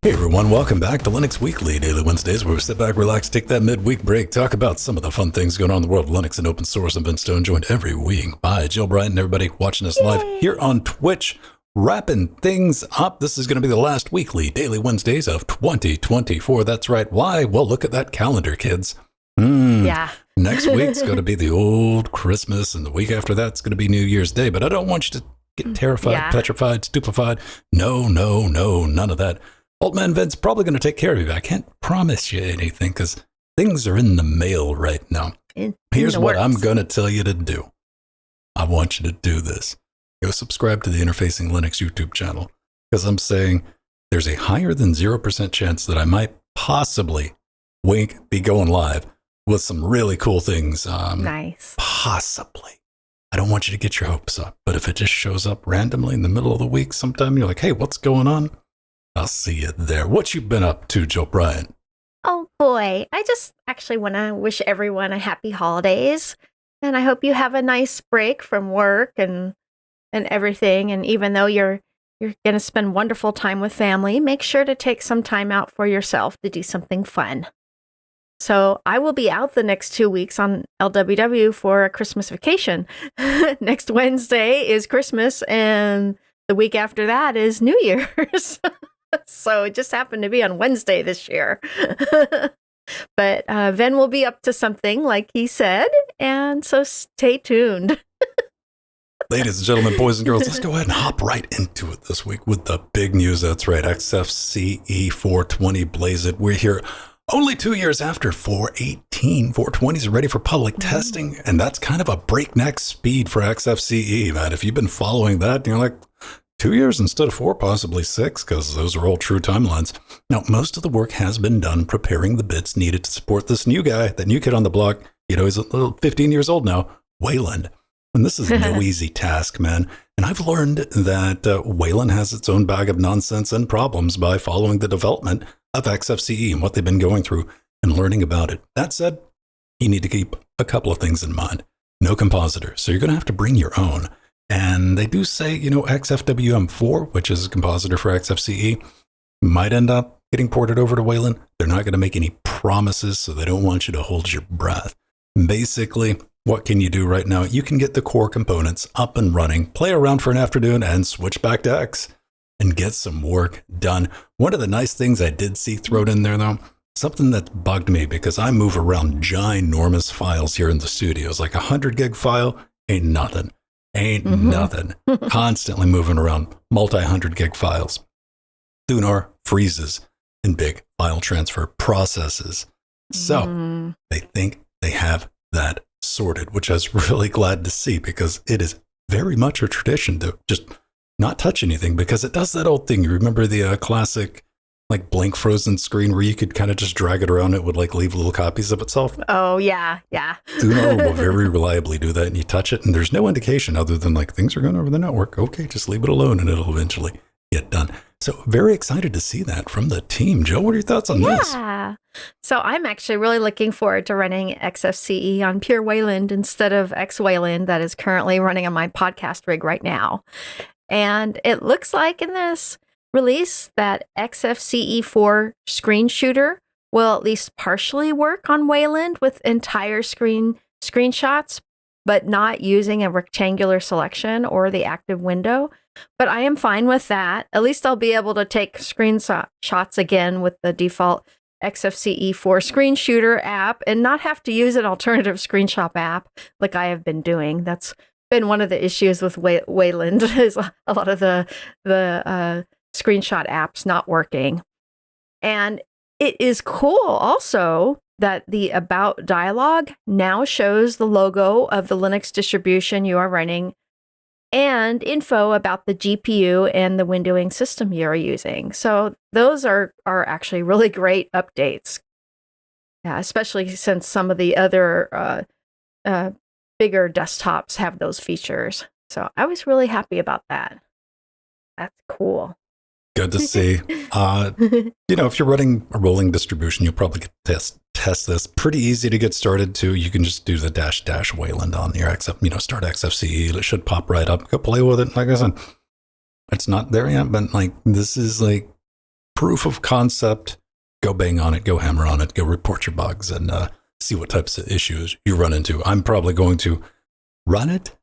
Hey everyone, welcome back to Linux Weekly, Daily Wednesdays, where we sit back, relax, take that midweek break, talk about some of the fun things going on in the world of Linux and open source. I'm Ben Stone, joined every week by Jill Bryant and everybody watching us live here on Twitch, wrapping things up. This is going to be the last weekly Daily Wednesdays of 2024. That's right. Why? Well, look at that calendar, kids. Yeah. Next week's going to be the old Christmas, and the week after that's going to be New Year's Day. But I don't want you to get terrified, petrified, stupefied. No, none of that. Old man Vince probably going to take care of you, but I can't promise you anything because things are in the mail right now. Here's what I'm going to tell you to do. I want you to do this. Go subscribe to the Interfacing Linux YouTube channel because I'm saying there's a higher than 0% chance that I might possibly be going live with some really cool things. Nice. Possibly. I don't want you to get your hopes up, but if it just shows up randomly in the middle of the week sometime, you're like, hey, what's going on? I'll see you there. What you been up to, Jill Bryant? Oh boy, I just actually want to wish everyone a happy holidays, and I hope you have a nice break from work and everything. And even though you're going to spend wonderful time with family, make sure to take some time out for yourself to do something fun. So I will be out the next 2 weeks on LWW for a Christmas vacation. Next Wednesday is Christmas, and the week after that is New Year's. So it just happened to be on Wednesday this year. But Ven will be up to something, like he said, and so stay tuned. Ladies and gentlemen, boys and girls, let's go ahead and hop right into it this week with the big news. That's right, XFCE 420, blaze it. We're here only 2 years after 418. 420 is ready for public testing, and that's kind of a breakneck speed for XFCE, man. If you've been following that, you're like, 2 years instead of 4, possibly 6, because those are all true timelines. Now, most of the work has been done preparing the bits needed to support this new guy, that new kid on the block. You know, he's a little 15 years old now, Wayland. And this is no easy task, man. And I've learned that Wayland has its own bag of nonsense and problems by following the development of XFCE and what they've been going through and learning about it. That said, you need to keep a couple of things in mind. No compositor, so you're going to have to bring your own. And they do say, you know, XFWM4, which is a compositor for XFCE, might end up getting ported over to Wayland. They're not going to make any promises, so they don't want you to hold your breath. Basically, what can you do right now? You can get the core components up and running, play around for an afternoon, and switch back to X and get some work done. One of the nice things I did see thrown in there, though, something that bugged me because I move around ginormous files here in the studios, like 100 gig file, ain't nothing. Nothing. Constantly moving around multi-100 gig files. Thunar freezes in big file transfer processes. So they think they have that sorted, which I was really glad to see because it is very much a tradition to just not touch anything because it does that old thing. You remember the classic like blank frozen screen where you could kind of just drag it around. It would like leave little copies of itself. Oh, yeah. Thunar will very reliably do that, and you touch it, and there's no indication other than like things are going over the network. Okay, just leave it alone, and it'll eventually get done. So very excited to see that from the team. Joe, what are your thoughts on this? Yeah. So I'm actually really looking forward to running XFCE on pure Wayland instead of X Wayland that is currently running on my podcast rig right now. And it looks like in this release that XFCE4 screen shooter will at least partially work on Wayland with entire screenshots, but not using a rectangular selection or the active window. But I am fine with that. At least I'll be able to take screenshots again with the default XFCE4 screen shooter app and not have to use an alternative screenshot app like I have been doing. That's been one of the issues with Wayland is a lot of the screenshot apps not working. And it is cool also that the About dialog now shows the logo of the Linux distribution you are running and info about the GPU and the windowing system you are using. So those are actually really great updates. Yeah, especially since some of the other bigger desktops have those features. So I was really happy about that. That's cool. Good to see. You know, if you're running a rolling distribution, you'll probably get test this. Pretty easy to get started too. You can just do the -- Wayland on your start XFCE. It should pop right up. Go play with it. Like I said, it's not there yet, but like this is like proof of concept. Go bang on it, go hammer on it, go report your bugs, and see what types of issues you run into. I'm probably going to run it,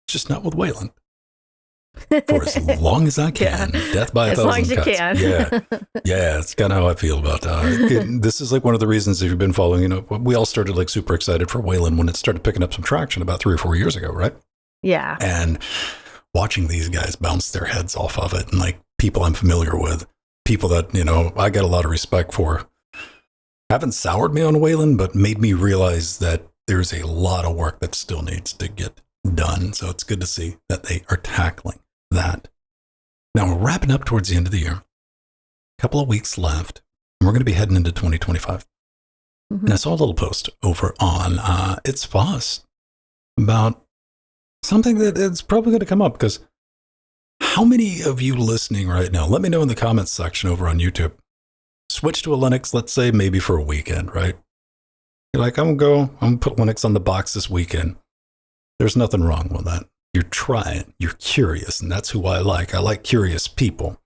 just not with Wayland, for as long as I can. Yeah. Death by a thousand cuts. As long as you can. Yeah, that's kind of how I feel about this is like one of the reasons, if you've been following, we all started like super excited for Wayland when it started picking up some traction about 3 or 4 years ago, right? Yeah. And watching these guys bounce their heads off of it, and like people I'm familiar with, people that, I got a lot of respect for, haven't soured me on Wayland, but made me realize that there's a lot of work that still needs to get done. So it's good to see that they are tackling that. Now we're wrapping up towards the end of the year. A couple of weeks left, and we're going to be heading into 2025. Mm-hmm. And I saw a little post over on It's Foss about something that is probably going to come up, because how many of you listening right now, let me know in the comments section over on YouTube, switch to a Linux, let's say maybe for a weekend, right? You're like, I'm going to put Linux on the box this weekend. There's nothing wrong with that. You're trying, you're curious, and that's who I like. I like curious people.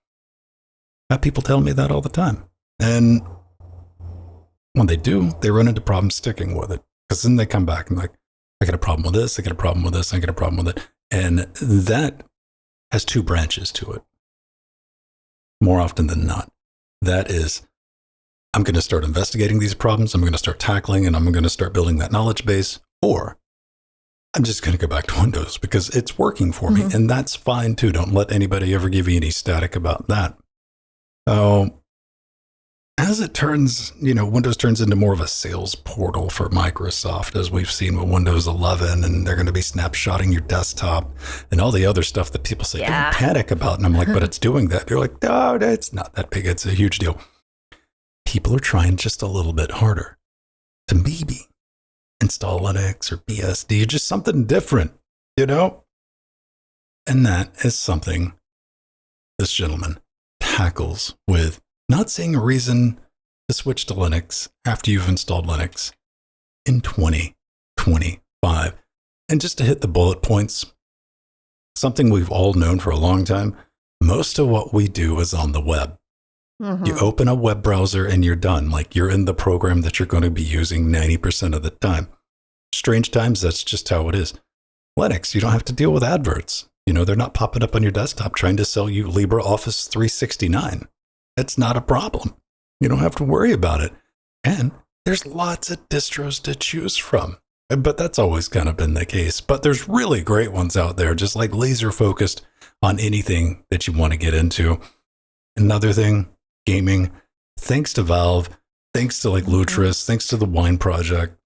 I have people telling me that all the time. And when they do, they run into problems sticking with it. Because then they come back and like, I got a problem with this, I got a problem with this, I got a problem with it. And that has 2 branches to it. More often than not. That is, I'm going to start investigating these problems, I'm going to start tackling, and I'm going to start building that knowledge base, or I'm just going to go back to Windows because it's working for me, and that's fine too. Don't let anybody ever give you any static about that. As it turns, Windows turns into more of a sales portal for Microsoft, as we've seen with Windows 11, and they're going to be snapshotting your desktop and all the other stuff that people say, don't panic about. And I'm like, but it's doing that. You're like, no, it's not that big. It's a huge deal. People are trying just a little bit harder to maybe install Linux or BSD, just something different, And that is something this gentleman tackles with not seeing a reason to switch to Linux after you've installed Linux in 2025. And just to hit the bullet points, something we've all known for a long time, most of what we do is on the web. Mm-hmm. You open a web browser and you're done. Like, you're in the program that you're going to be using 90% of the time. Strange times, that's just how it is. Linux, you don't have to deal with adverts. They're not popping up on your desktop trying to sell you LibreOffice 369. It's not a problem. You don't have to worry about it. And there's lots of distros to choose from. But that's always kind of been the case. But there's really great ones out there, just like laser focused on anything that you want to get into. Another thing, gaming, thanks to Valve, thanks to like Lutris, thanks to the Wine Project,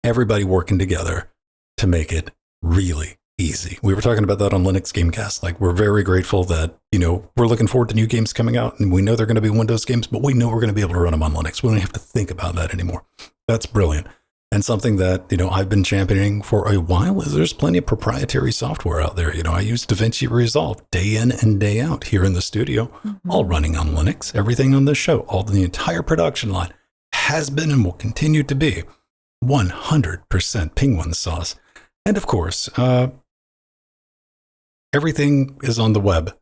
everybody working together to make it really easy. We were talking about that on Linux Gamecast. Like, we're very grateful that, we're looking forward to new games coming out, and we know they're going to be Windows games, but we know we're going to be able to run them on Linux. We don't have to think about that anymore. That's brilliant. And something that, I've been championing for a while is there's plenty of proprietary software out there. I use DaVinci Resolve day in and day out here in the studio, all running on Linux. Everything on this show, the entire production line has been and will continue to be 100% Penguin sauce. And of course, everything is on the web,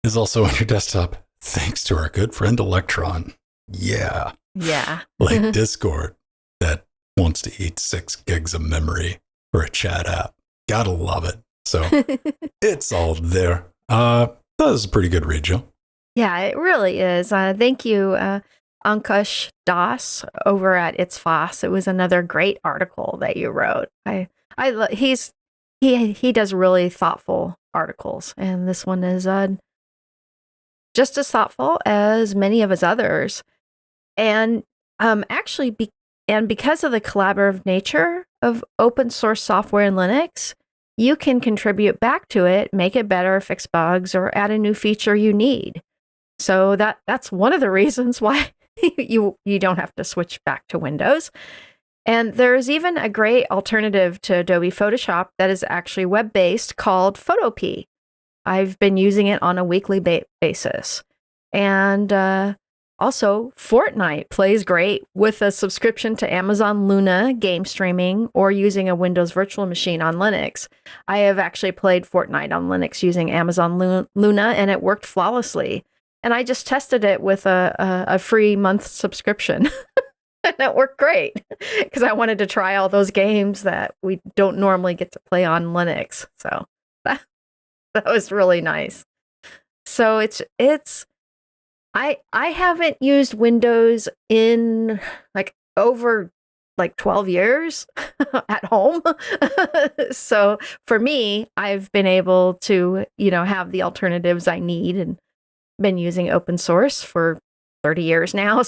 is also on your desktop, thanks to our good friend Electron. Yeah. Like Discord that wants to eat 6 gigs of memory for a chat app. Gotta love it. So it's all there. That was a pretty good read, Jill. Yeah, it really is. Thank you, Ankush Das over at It's Foss. It was another great article that you wrote. He does really thoughtful articles, and this one is just as thoughtful as many of his others. And because of the collaborative nature of open source software in Linux, you can contribute back to it, make it better, fix bugs, or add a new feature you need. So that's one of the reasons why you don't have to switch back to Windows. And there's even a great alternative to Adobe Photoshop that is actually web-based called Photopea. I've been using it on a weekly basis. And also, Fortnite plays great with a subscription to Amazon Luna game streaming or using a Windows virtual machine on Linux. I have actually played Fortnite on Linux using Amazon Luna, and it worked flawlessly. And I just tested it with a free month subscription. And it worked great because I wanted to try all those games that we don't normally get to play on Linux. So that was really nice. So I haven't used Windows in like over like 12 years at home. So for me, I've been able to, have the alternatives I need and been using open source for 30 years now.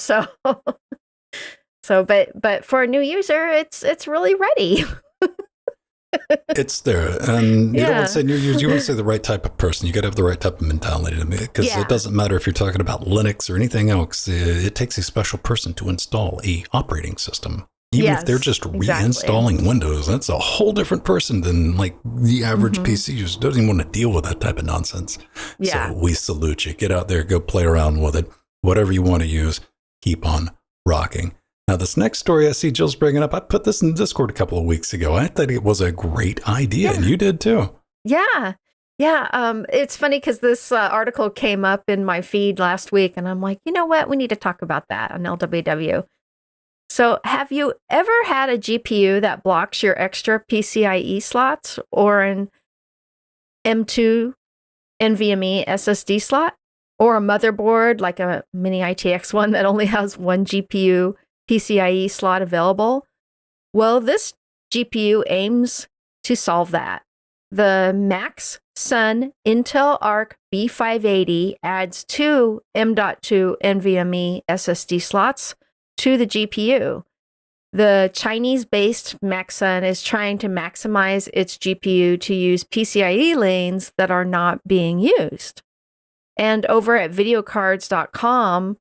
But for a new user, it's really ready. It's there. And you don't want to say new users, you want to say the right type of person. You got to have the right type of mentality to me, because it doesn't matter if you're talking about Linux or anything else. It takes a special person to install a operating system. Even if they're just reinstalling Windows, that's a whole different person than like the average PC user. Doesn't even want to deal with that type of nonsense. Yeah. So we salute you. Get out there, go play around with it. Whatever you want to use, keep on rocking. Now, this next story I see Jill's bringing up, I put this in Discord a couple of weeks ago. I thought it was a great idea, and you did too. Yeah. Yeah. It's funny because this article came up in my feed last week, and I'm like, you know what? We need to talk about that on LWW. So have you ever had a GPU that blocks your extra PCIe slots or an M2 NVMe SSD slot, or a motherboard like a mini ITX one that only has one GPU PCIe slot available? Well, this GPU aims to solve that. The Max Sun Intel Arc B580 adds two M.2 NVMe SSD slots to the GPU. The Chinese-based Maxsun is trying to maximize its GPU to use PCIe lanes that are not being used. And over at videocards.com,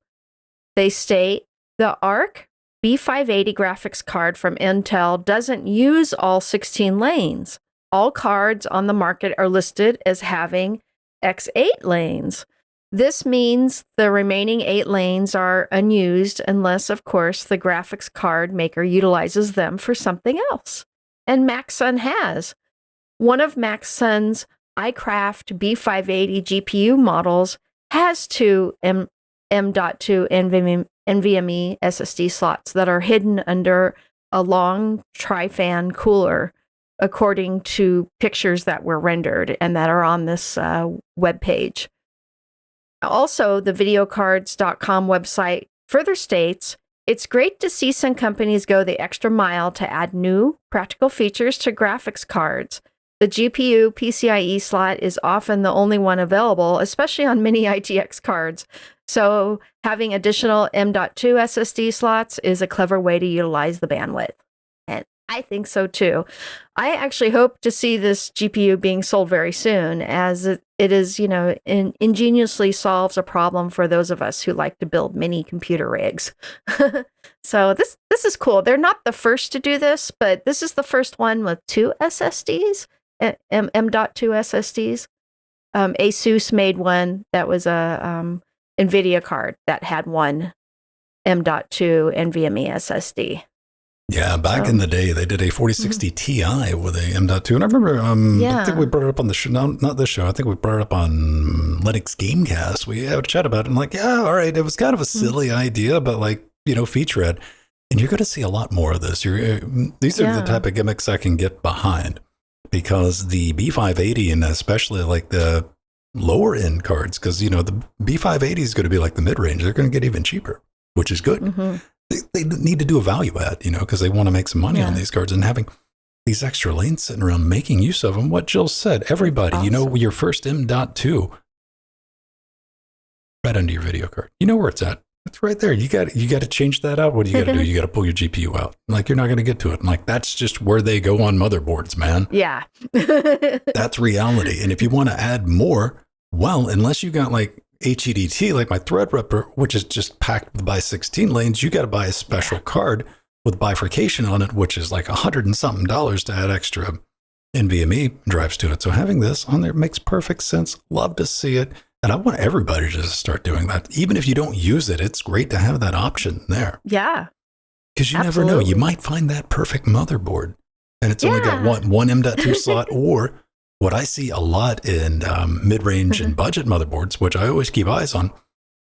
they state the Arc B580 graphics card from Intel doesn't use all 16 lanes. All cards on the market are listed as having X8 lanes. This means the remaining 8 lanes are unused unless, of course, the graphics card maker utilizes them for something else. And Maxsun has. One of Maxsun's iCraft B580 GPU models has two M.2 NVMe SSD slots that are hidden under a long tri-fan cooler, according to pictures that were rendered and that are on this webpage. Also, the videocards.com website further states, it's great to see some companies go the extra mile to add new, practical features to graphics cards. The GPU PCIe slot is often the only one available, especially on mini ITX cards. So having additional M.2 SSD slots is a clever way to utilize the bandwidth. And I think so too. I actually hope to see this GPU being sold very soon, as it is, ingeniously solves a problem for those of us who like to build mini computer rigs. So this is cool. They're not the first to do this, but this is the first one with two SSDs, M.2 SSDs. Asus made one that was a NVIDIA card that had one M.2 NVMe SSD. Yeah, back in the day, they did a 4060 Ti with a M.2. And I remember, I think we brought it up on the show, not this show, I think we brought it up on Linux Gamecast. We had a chat about it, and all right, it was kind of a silly idea, but feature it. And you're going to see a lot more of this. These are the type of gimmicks I can get behind, because the B580, and especially like the lower end cards, because, the B580 is going to be like the mid-range. They're going to get even cheaper, which is good. Mm-hmm. They need to do a value add, because they want to make some money on these cards, and having these extra lanes sitting around, making use of them. What Jill said, everybody, awesome. Your first M.2 right under your video card. You know where it's at. It's right there. You got to change that out. What do you got to do? You got to pull your GPU out. You're not going to get to it. That's just where they go on motherboards, man. Yeah. That's reality. And if you want to add more, well, unless you got HEDT, like my Threadripper, which is just packed by 16 lanes, you got to buy a special card with bifurcation on it, which is like $100 and something to add extra NVMe drives to it. So having this on there makes perfect sense. Love to see it. And I want everybody to just start doing that. Even if you don't use it, it's great to have that option there. Yeah. Because you never know. You might find that perfect motherboard. And it's only got one M.2 slot, or what I see a lot in mid-range and budget motherboards, which I always keep eyes on,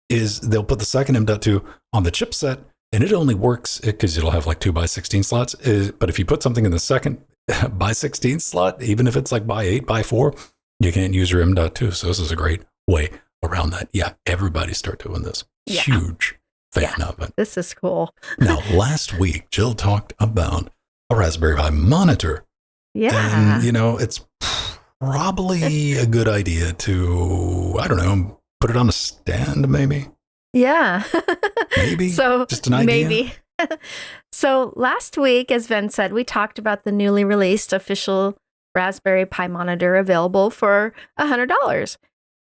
is they'll put the second M.2 on the chipset, and it only works because it'll have like 2x16 slots. But if you put something in the second by 16 slot, even if it's like by 8 by 4, you can't use your M.2. So this is a great way around that. Yeah, everybody start doing this. Yeah. Huge fan of it. This is cool. Now, last week, Jill talked about a Raspberry Pi monitor. Yeah. And, it's probably a good idea to, I don't know, put it on a stand maybe? Yeah. Maybe? So, just an idea? Maybe. So last week, as Ven said, we talked about the newly released official Raspberry Pi monitor available for $100.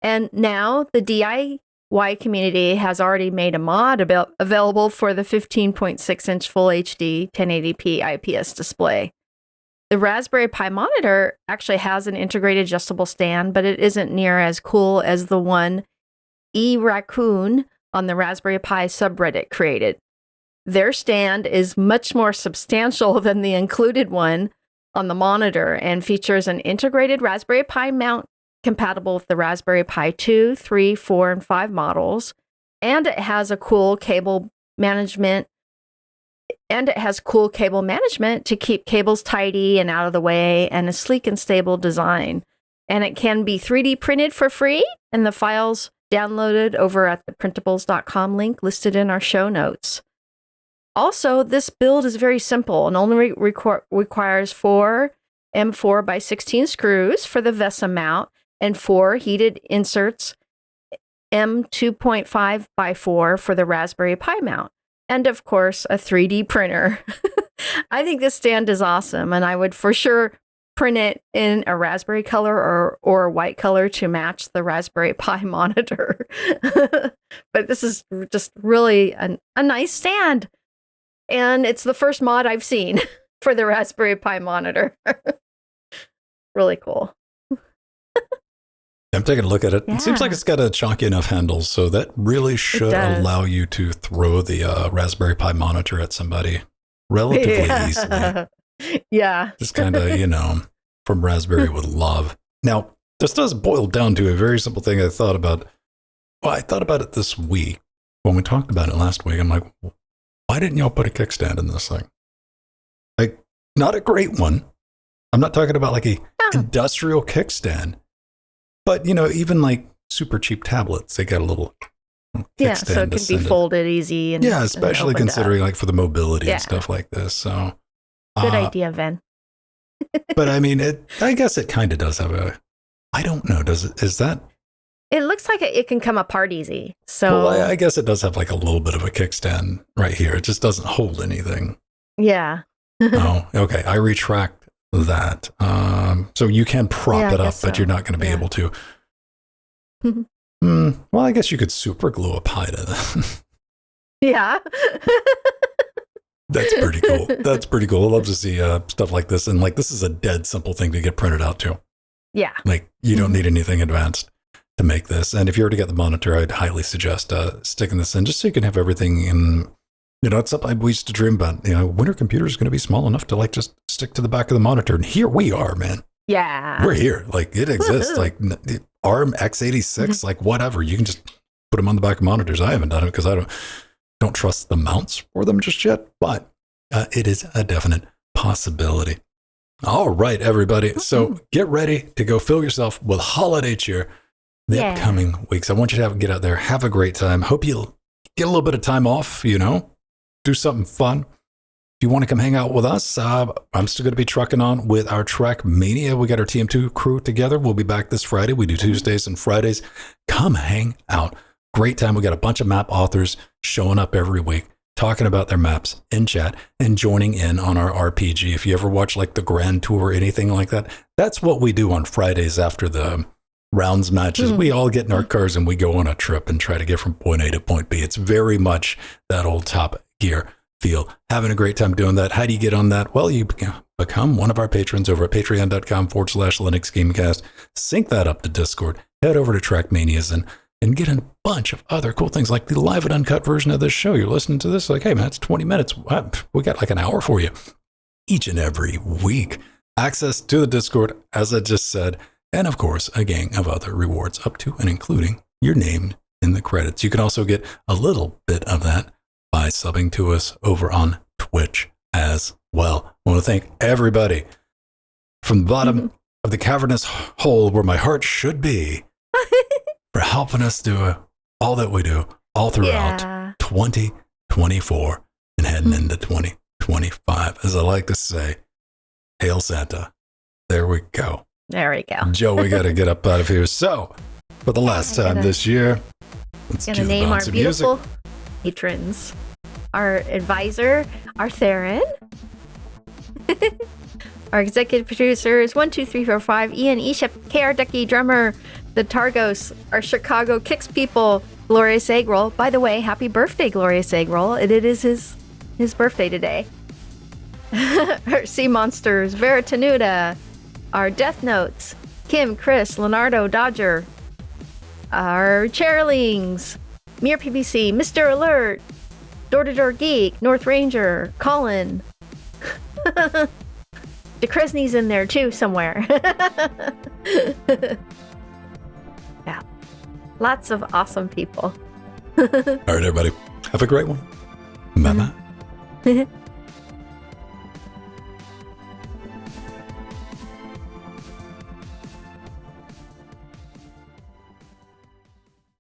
And now the DIY community has already made a mod available for the 15.6-inch Full HD 1080p IPS display. The Raspberry Pi monitor actually has an integrated adjustable stand, but it isn't near as cool as the one eRaccoon on the Raspberry Pi subreddit created. Their stand is much more substantial than the included one on the monitor and features an integrated Raspberry Pi mount compatible with the Raspberry Pi 2, 3, 4, and 5 models, and it has cool cable management to keep cables tidy and out of the way, and a sleek and stable design. And it can be 3D printed for free, and the files downloaded over at the printables.com link listed in our show notes. Also, this build is very simple and only requires 4 M4 by 16 screws for the VESA mount and 4 heated inserts M2.5 by 4 for the Raspberry Pi mount. And of course, a 3D printer. I think this stand is awesome, and I would for sure print it in a raspberry color or a white color to match the Raspberry Pi monitor. But this is just really a nice stand. And it's the first mod I've seen for the Raspberry Pi monitor. Really cool. I'm taking a look at it. Yeah. It seems like it's got a chunky enough handle, so that really should allow you to throw the Raspberry Pi monitor at somebody relatively easily. Yeah. Just kind of, from Raspberry with love. Now, this does boil down to a very simple thing I thought about. Well, I thought about it this week when we talked about it last week. I'm like, why didn't y'all put a kickstand in this thing? Like, not a great one. I'm not talking about like a industrial kickstand. But, even like super cheap tablets, they got a little kickstand. So it can be folded easy. And especially considering up. like for the mobility and stuff like this. So good idea, Ven. But I mean, I guess it kind of does have I don't know, is that? It looks like it can come apart easy. So well, I guess it does have like a little bit of a kickstand right here. It just doesn't hold anything. Yeah. Oh, okay. I retract that. So you can prop it up, but you're not going to be able to. Well, I guess you could super glue a Pi to that. Yeah. That's pretty cool. That's pretty cool. I love to see stuff like this. And like, this is a dead simple thing to get printed out too. Yeah. Like you don't need anything advanced to make this. And if you were to get the monitor, I'd highly suggest sticking this in just so you can have everything in. It's something we used to dream about. When are computers going to be small enough to like just stick to the back of the monitor? And here we are, man. Yeah. We're here. Like it exists. Like ARM x86, like whatever. You can just put them on the back of monitors. I haven't done it because I don't trust the mounts for them just yet, but it is a definite possibility. All right, everybody. So get ready to go fill yourself with holiday cheer the upcoming weeks. I want you to get out there, have a great time. Hope you get a little bit of time off, do something fun. If you want to come hang out with us, I'm still going to be trucking on with our Trek Mania. We got our TM2 crew together. We'll be back this Friday. We do Tuesdays and Fridays. Come hang out. Great time. We got a bunch of map authors showing up every week, talking about their maps in chat and joining in on our RPG. If you ever watch like the Grand Tour or anything like that, that's what we do on Fridays after the rounds matches. We all get in our cars and we go on a trip and try to get from point A to point B. It's very much that old Top Gear feel. Having a great time doing that. How do you get on that? Well, you become one of our patrons over at patreon.com/Linux Gamecast. Sync that up to Discord. Head over to Trackmanias and get a bunch of other cool things like the live and uncut version of this show. You're listening to this like, hey man, it's 20 minutes. We got like an hour for you each and every week. Access to the Discord, as I just said, and of course, a gang of other rewards up to and including your name in the credits. You can also get a little bit of that by subbing to us over on Twitch as well. I want to thank everybody from the bottom of the cavernous hole where my heart should be for helping us do all that we do all throughout 2024 and heading into 2025. As I like to say, Hail Santa. There we go. There we go. Joe, we got to get up out of here. So, for the last time this year, let's gonna name our beautiful patrons. Our advisor, our Theron. Our executive producers, 1, 2, 3, 4, 5, Ian, Ishep, KR Ducky, drummer, the Targos, our Chicago Kicks people, Glorious Eggroll. By the way, happy birthday, Glorious Eggroll. It is his birthday today. Our Sea Monsters, Vera Tenuta, our Death Notes, Kim, Chris, Leonardo, Dodger, our Chairlings, Mere PBC, Mr. Alert, Door to Door Geek, North Ranger, Colin. DeCresney's in there too somewhere. Yeah. Lots of awesome people. All right, everybody. Have a great one. Bye-bye.